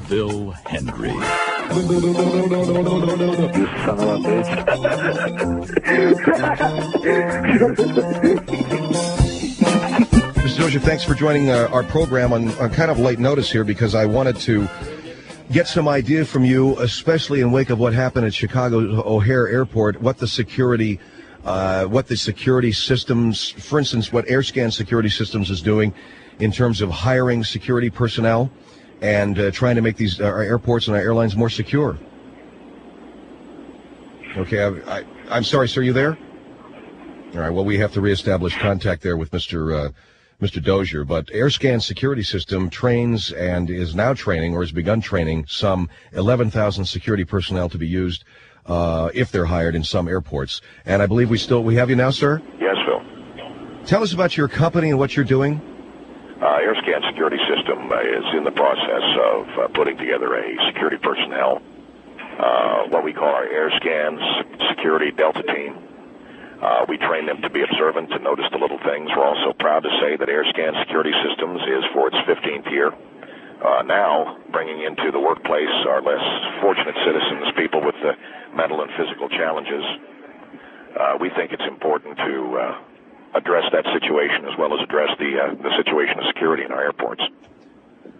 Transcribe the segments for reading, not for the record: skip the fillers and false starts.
Phil Hendrie. You son of a bitch. Mr. Dozier, thanks for joining our program on kind of late notice here, because I wanted to get some idea from you, especially in wake of what happened at Chicago O'Hare Airport, what the security systems, for instance, what AirScan Security Systems is doing in terms of hiring security personnel and trying to make these our airports and our airlines more secure. Okay, I'm sorry, sir, you there? All right, well, we have to reestablish contact there with Mr. Dozier, but AirScan Security System trains and is now training, or has begun training, some 11,000 security personnel to be used if they're hired in some airports. And I believe we have you now, sir? Yes, Phil. Tell us about your company and what you're doing. AirScan Security System is in the process of putting together a security personnel, what we call our AirScan Security Delta Team. We train them to be observant, to notice the little things. We're also proud to say that AirScan Security Systems is for its 15th year. Now, bringing into the workplace our less fortunate citizens, people with mental and physical challenges. We think it's important to address that situation as well as address the situation of security in our airports.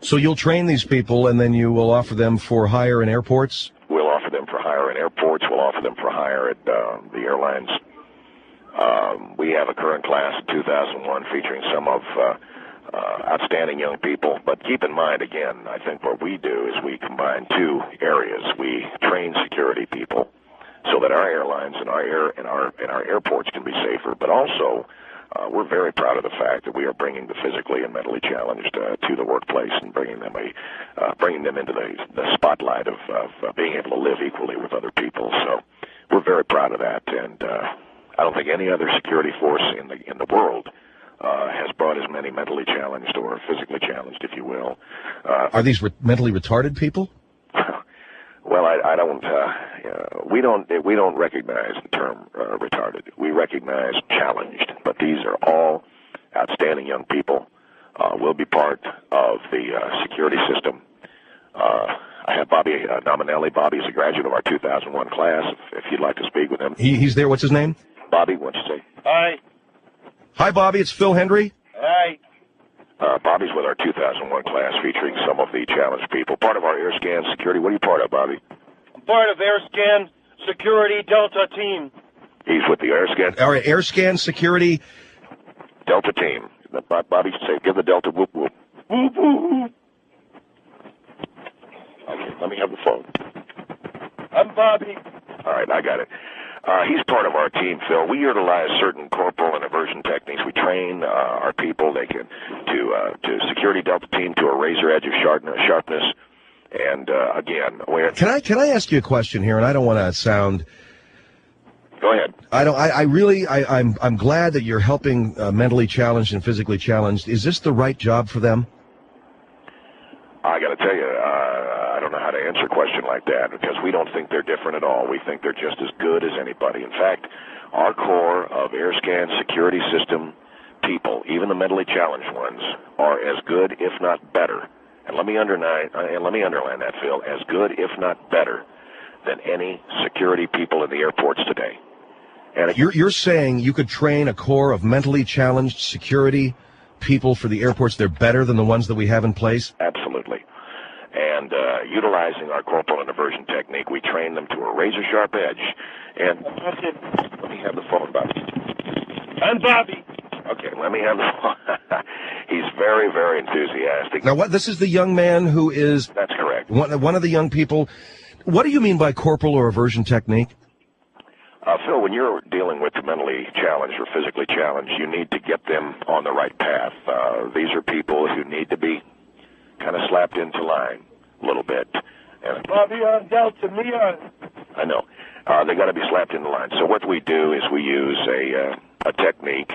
So you'll train these people and then you will offer them for hire in airports? We'll offer them for hire in airports. We'll offer them for hire at the airlines. We have a current class of 2001 featuring some of outstanding young people. But keep in mind, again, I think what we do is we combine two areas. We train security people so that our airlines and our airports can be safer. But also, we're very proud of the fact that we are bringing the physically and mentally challenged to the workplace and bringing them into the spotlight of being able to live equally with other people. So we're very proud of that, and I don't think any other security force in the world has brought as many mentally challenged or physically challenged, if you will. Are these mentally retarded people? Well, I don't. We don't recognize the term retarded. We recognize challenged. But these are all outstanding young people. Will be part of the security system. I have Bobby Nominelli. Bobby is a graduate of our 2001 class. If you'd like to speak with him, He's there. What's his name? Bobby, what'd you say? Hi. Hi, Bobby. It's Phil Hendrie. Hi. Bobby's with our 2001 class featuring some of the challenged people. Part of our AirScan Security. What are you part of, Bobby? I'm part of AirScan Security Delta Team. He's with the AirScan. All right, AirScan Security Delta Team. Bobby, say, give the Delta whoop whoop. Whoop, whoop, whoop. Okay, let me have the phone. I'm Bobby. All right, I got it. He's part of our team, Phil. We utilize certain corporal and aversion techniques. We train our people. They can to security Delta Team to a razor edge of sharpness. And again, Can I ask you a question here? And I don't want to sound. Go ahead. I'm glad that you're helping mentally challenged and physically challenged. Is this the right job for them? I got to tell you, I don't know how to answer a question like that because we don't think they're different at all. We think they're just as good as anybody. In fact, our core of AirScan Security System people, even the mentally challenged ones, are as good, if not better. And let me underline that, Phil, as good, if not better, than any security people in the airports today. And You're saying you could train a core of mentally challenged security people for the airports. They're better than the ones that we have in place? Absolutely. And utilizing our corporal and aversion technique, we train them to a razor-sharp edge. And let me have the phone, Bobby. I'm Bobby. Okay, let me have the phone. He's very, very enthusiastic. Now, this is the young man who is... That's correct. One of the young people. What do you mean by corporal or aversion technique? Phil, when you're dealing with the mentally challenged or physically challenged, you need to get them on the right path. These are people who need to be kind of slapped into line a little bit. And Bobby on Delta, me on. I know. They got to be slapped into line. So what we do is we use a technique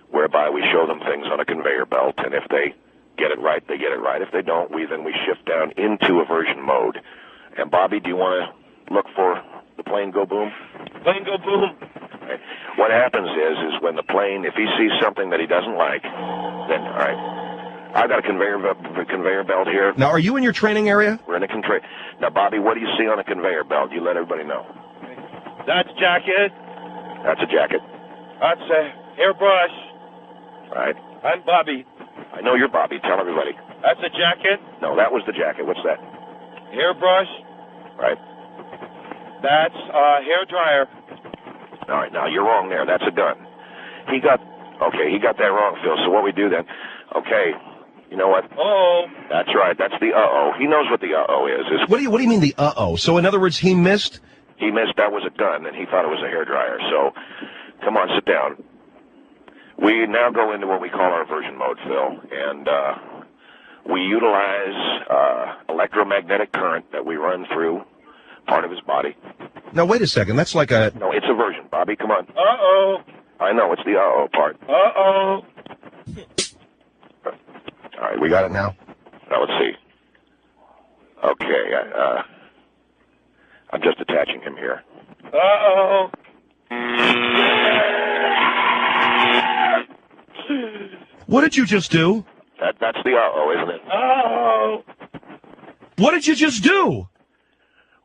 whereby we show them things on a conveyor belt, and if they get it right, they get it right. If they don't, then we shift down into aversion mode. And Bobby, do you want to look for the plane go boom? Plane go boom. Okay. What happens is when the plane, if he sees something that he doesn't like, then, all right, I've got a conveyor belt here. Now, are you in your training area? We're in a conveyor. Now, Bobby, what do you see on a conveyor belt? You let everybody know. That's jacket. That's a jacket. That's a hairbrush. Right. I'm Bobby. I know you're Bobby. Tell everybody. That's a jacket. No, that was the jacket. What's that? Hairbrush. Right. That's a hair dryer. All right, now you're wrong there. That's a gun. He got that wrong, Phil. So what we do then? Okay, you know what? Uh-oh. That's right. That's the uh-oh. He knows what the uh-oh is. What do you mean the uh-oh? So in other words, he missed? He missed that was a gun, and he thought it was a hairdryer. So, come on, sit down. We now go into what we call our aversion mode, Phil, and we utilize electromagnetic current that we run through part of his body. Now, wait a second. That's like a... No, it's aversion, Bobby. Come on. Uh-oh. I know. It's the uh-oh part. Uh-oh. All right, we got it now? Now, let's see. Okay, I'm just attaching him here. Uh-oh. What did you just do? That's the uh-oh, isn't it? Uh-oh. What did you just do?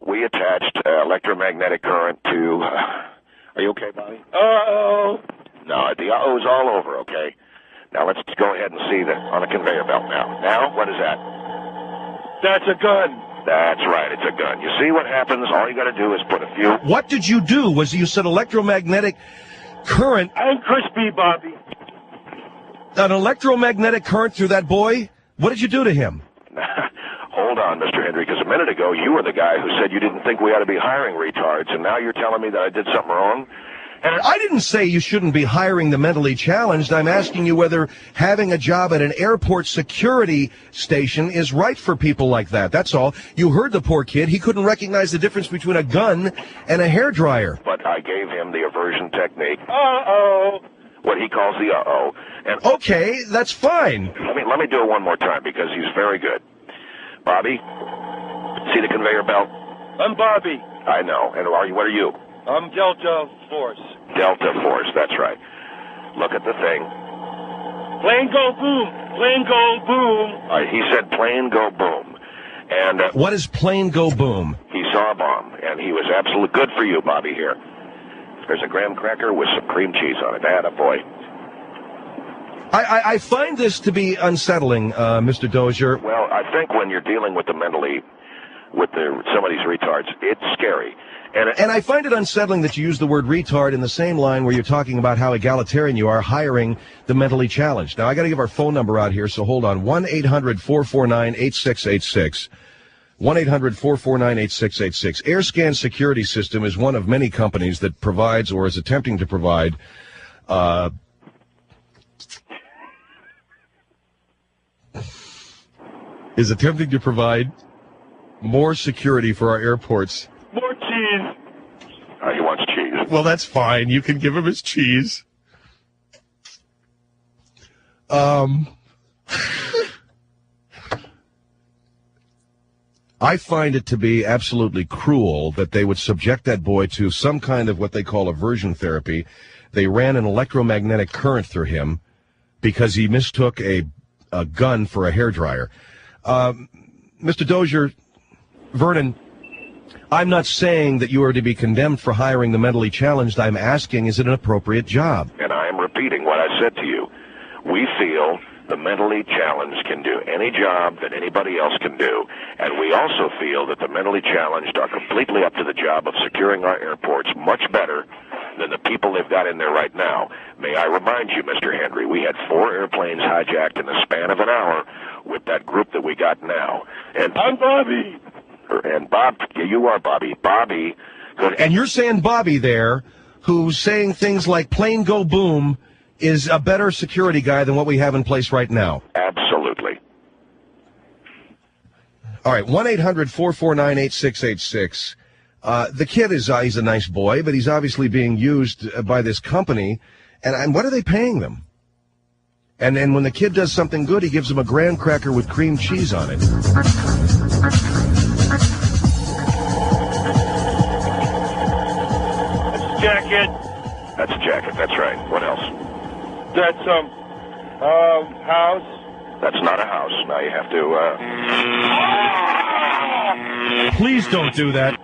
We attached electromagnetic current to... Are you okay, Bobby? Uh-oh. No, the uh-oh's all over, okay? Now let's go ahead and see that on a conveyor belt now. Now, what is that? That's a gun. That's right, it's a gun. You see what happens? All you got to do is put a few... What did you do? Was you said electromagnetic current... I'm crispy, Bobby. An electromagnetic current through that boy? What did you do to him? Hold on, Mr. Hendrie, because a minute ago you were the guy who said you didn't think we ought to be hiring retards, and now you're telling me that I did something wrong? And I didn't say you shouldn't be hiring the mentally challenged. I'm asking you whether having a job at an airport security station is right for people like that. That's all. You heard the poor kid. He couldn't recognize the difference between a gun and a hairdryer. But I gave him the aversion technique. Uh-oh. What he calls the uh-oh. And Okay, that's fine. let me do it one more time because he's very good. Bobby, see the conveyor belt? I'm Bobby. I know. And what are you? I'm Delta Force. Delta Force, that's right. Look at the thing. Plane go boom. Plane go boom. He said plane go boom. And What is plane go boom? he saw a bomb, and he was absolutely good for you, Bobby, here. There's a graham cracker with some cream cheese on it. Atta boy. I find this to be unsettling, Mr. Dozier. Well, I think when you're dealing with some of these retards, it's scary. And I find it unsettling that you use the word retard in the same line where you're talking about how egalitarian you are hiring the mentally challenged. Now, I got to give our phone number out here, so hold on. 1-800-449-8686. 1-800-449-8686. Airscan Security System is one of many companies that provides or is attempting to provide more security for our airports. More cheese. He wants cheese. Well, that's fine. You can give him his cheese. I find it to be absolutely cruel that they would subject that boy to some kind of what they call aversion therapy. They ran an electromagnetic current through him because he mistook a gun for a hairdryer. Mr. Dozier, Vernon, I'm not saying that you are to be condemned for hiring the mentally challenged. I'm asking, is it an appropriate job? And I am repeating what I said to you. We feel the mentally challenged can do any job that anybody else can do. And we also feel that the mentally challenged are completely up to the job of securing our airports much better than the people they've got in there right now. May I remind you, Mr. Hendrie, we had 4 airplanes hijacked in the span of an hour with that group that we got now. And I'm Bobby. And Bob, you are Bobby. Bobby. And you're saying Bobby there, who's saying things like plane go boom, is a better security guy than what we have in place right now? Absolutely. All right, 1-800-449-8686. The kid he's a nice boy, but he's obviously being used by this company. And what are they paying them? And then when the kid does something good, he gives them a graham cracker with cream cheese on it. Jacket. That's a jacket, that's right. What else? That's house. That's not a house. Now you have to... Please don't do that.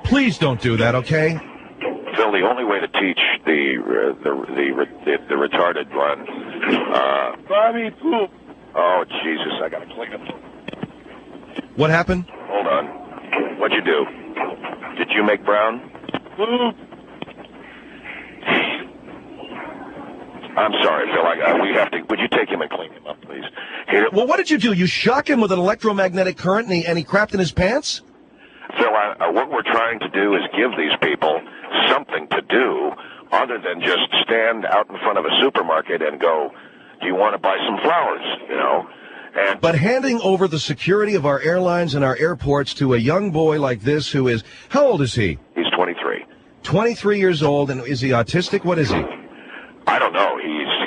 Please don't do that, okay? Phil, the only way to teach the retarded one... Bobby poop. Oh, Jesus, I got to clean it. What happened? Hold on. What'd you do? Did you make brown? Poop. I'm sorry, Phil. We have to... Would you take him and clean him up, please? Here, Well, what did you do? You shock him with an electromagnetic current and he crapped in his pants? Phil, what we're trying to do is give these people something to do other than just stand out in front of a supermarket and go, do you want to buy some flowers, you know? And But handing over the security of our airlines and our airports to a young boy like this who is... How old is he? he's 23. 23 years old, and is he autistic? What is he? I don't know.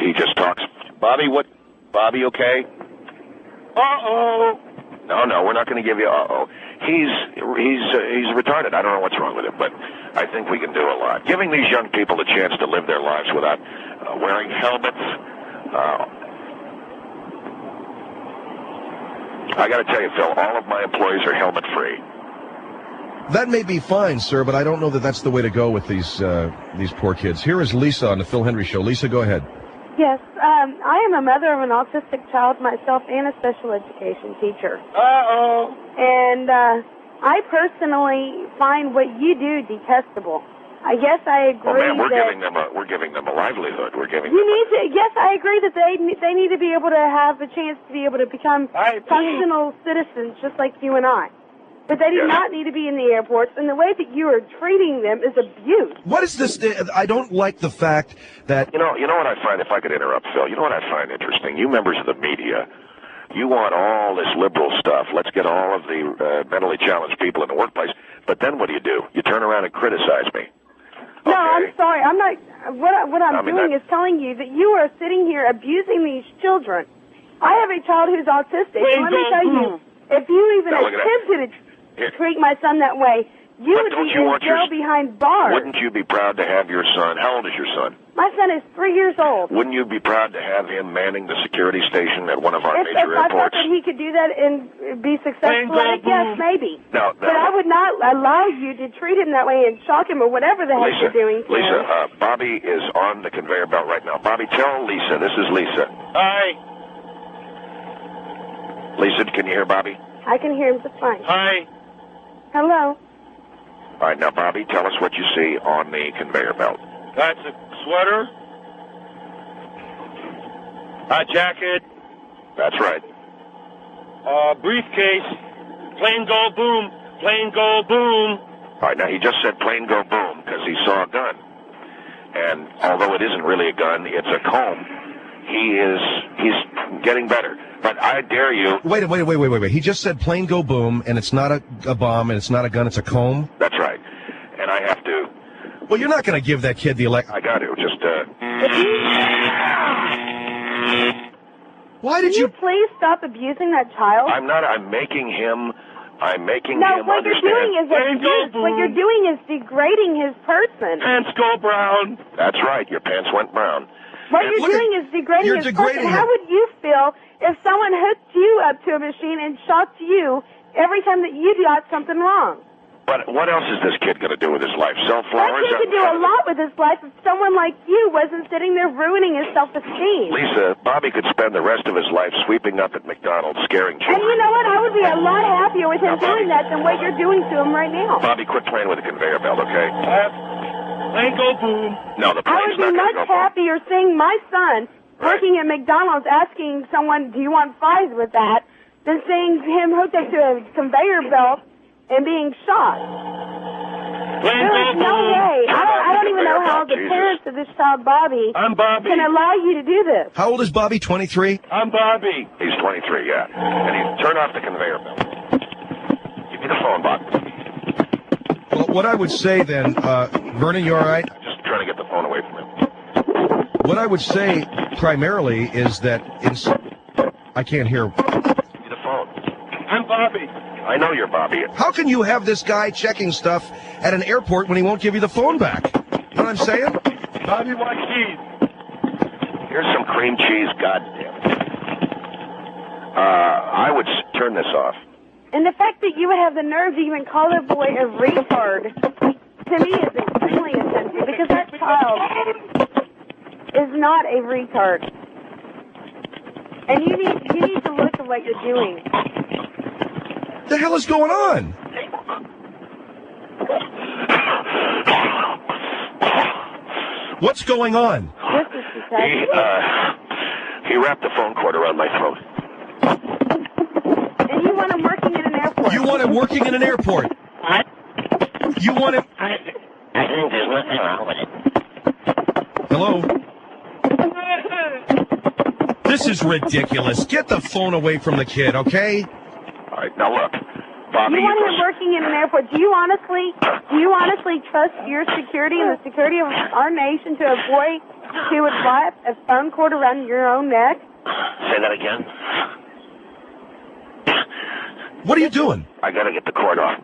He just talks. Bobby, what? Bobby, okay? Uh-oh. No, we're not going to give you He's retarded. I don't know what's wrong with him, but I think we can do a lot. Giving these young people a chance to live their lives without wearing helmets. I got to tell you, Phil, all of my employees are helmet free. That may be fine, sir, but I don't know that that's the way to go with these poor kids. Here is Lisa on the Phil Hendrie Show. Lisa, go ahead. Yes, I am a mother of an autistic child myself and a special education teacher. Uh-oh. And I personally find what you do detestable. I guess I agree Oh man, we're that giving them a livelihood. We're giving you them need to. Yes, I agree that they need to be able to have a chance to be able to become functional citizens, just like you and I. But they do Yes. not need to be in the airports, and the way that you are treating them is abuse. What is this? I don't like the fact that... You know what I find, if I could interrupt, Phil, you know what I find interesting? You members of the media, you want all this liberal stuff. Let's get all of the mentally challenged people in the workplace. But then what do? You turn around and criticize me. No, Okay? I'm sorry. I'm not. What I'm doing is telling you that you are sitting here abusing these children. I have a child who's autistic, and let me tell you, if you even Now, look at that. attempted to treat my son that way, you But would don't be you in want jail behind bars. Wouldn't you be proud to have your son? How old is your son? My son is 3 years old. Wouldn't you be proud to have him manning the security station at one of our If major I thought airports? that he could do that and be successful at it, yes, maybe. No, But I would not allow you to treat him that way and shock him or whatever the heck you're doing to him. Lisa, Bobby is on the conveyor belt right now. Bobby, tell Lisa. This is Lisa. Hi. Lisa, can you hear Bobby? I can hear him just fine. Hi. Hello. All right, now, Bobby, tell us what you see on the conveyor belt. That's a sweater. A jacket. That's right. Briefcase. Plane go boom. Plane go boom. All right, now, he just said plane go boom because he saw a gun. And although it isn't really a gun, it's a comb. He's getting better. But I dare you. Wait. He just said plane go boom, and it's not a bomb, and it's not a gun, it's a comb? That's right. And I have to. Well, you're not going to give that kid the I got to. Just, Why Can did you please stop abusing that child? I'm not. I'm making him No, him what you're understand. doing is abuse. What you're doing is degrading his person. Pants go brown. That's right. Your pants went brown. What you're Look at- doing is degrading you're his degrading person. him. How would you feel if someone hooked you up to a machine and shocked you every time that you got something wrong? But what else is this kid going to do with his life? Sell flowers? He could do a lot with his life if someone like you wasn't sitting there ruining his self-esteem. Lisa, Bobby could spend the rest of his life sweeping up at McDonald's, scaring And children. you know what? I would be a lot happier with him Now, Bobby- doing that than what you're doing to him right now. Bobby, quit playing with the conveyor belt, okay? Plane go boom. No, the I plane's would be not going much to go boom. happier seeing my son Right. working at McDonald's asking someone, do you want fries with that, than seeing him hooked up to a conveyor belt and being shot. Plane There go is no boom. way. I don't even know how the Jesus. parents of this child, Bobby, I'm Bobby. can allow you to do this. How old is Bobby? 23? I'm Bobby. He's 23, yeah. And he turn off the conveyor belt. Give me the phone, Bob. Well, what I would say then, Vernon, you all right? I'm just trying to get the phone away from him. What I would say primarily is that I can't hear. Give me the phone. I'm Bobby. I know you're Bobby. How can you have this guy checking stuff at an airport when he won't give you the phone back? You know what I'm saying? Bobby wants cheese. Here's some cream cheese, goddamn. I would turn this off. And the fact that you would have the nerve to even call the boy a retard, to me, is extremely offensive, because that child is not a retard. And you need to look at what you're doing. The hell is going on? What's going on? This is He wrapped the phone cord around my throat. And you want him working in an airport. You want him working in an airport. What? You want him... I think there's nothing wrong with it. Hello? This is ridiculous. Get the phone away from the kid, okay? All right, now look. Bobby, you want him working in an airport. Do you honestly trust your security and the security of our nation to a boy who would wrap a phone cord around your own neck? Say that again. What are you doing? I gotta get the cord off.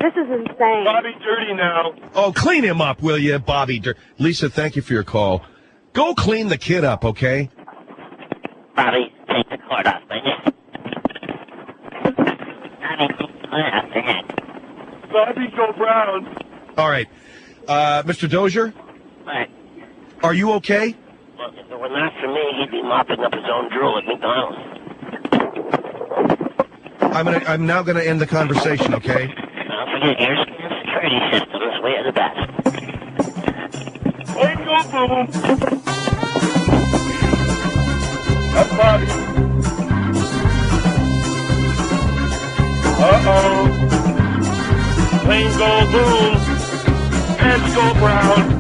This is insane. Bobby dirty now. Oh, clean him up, will you, Bobby? Lisa, thank you for your call. Go clean the kid up, okay? Bobby, take the cord off, will you? Bobby, take the cord off the neck. Bobby, go brown. All right. Mr. Dozier? What? Are you okay? Well, if it were not for me, he'd be mopping up his own drool at McDonald's. I'm now gonna end the conversation, okay? Don't forget, Aircan security systems, we are the best. Wait, go boom. That's Bobby. Uh-oh. Planes go boom. Heads go brown.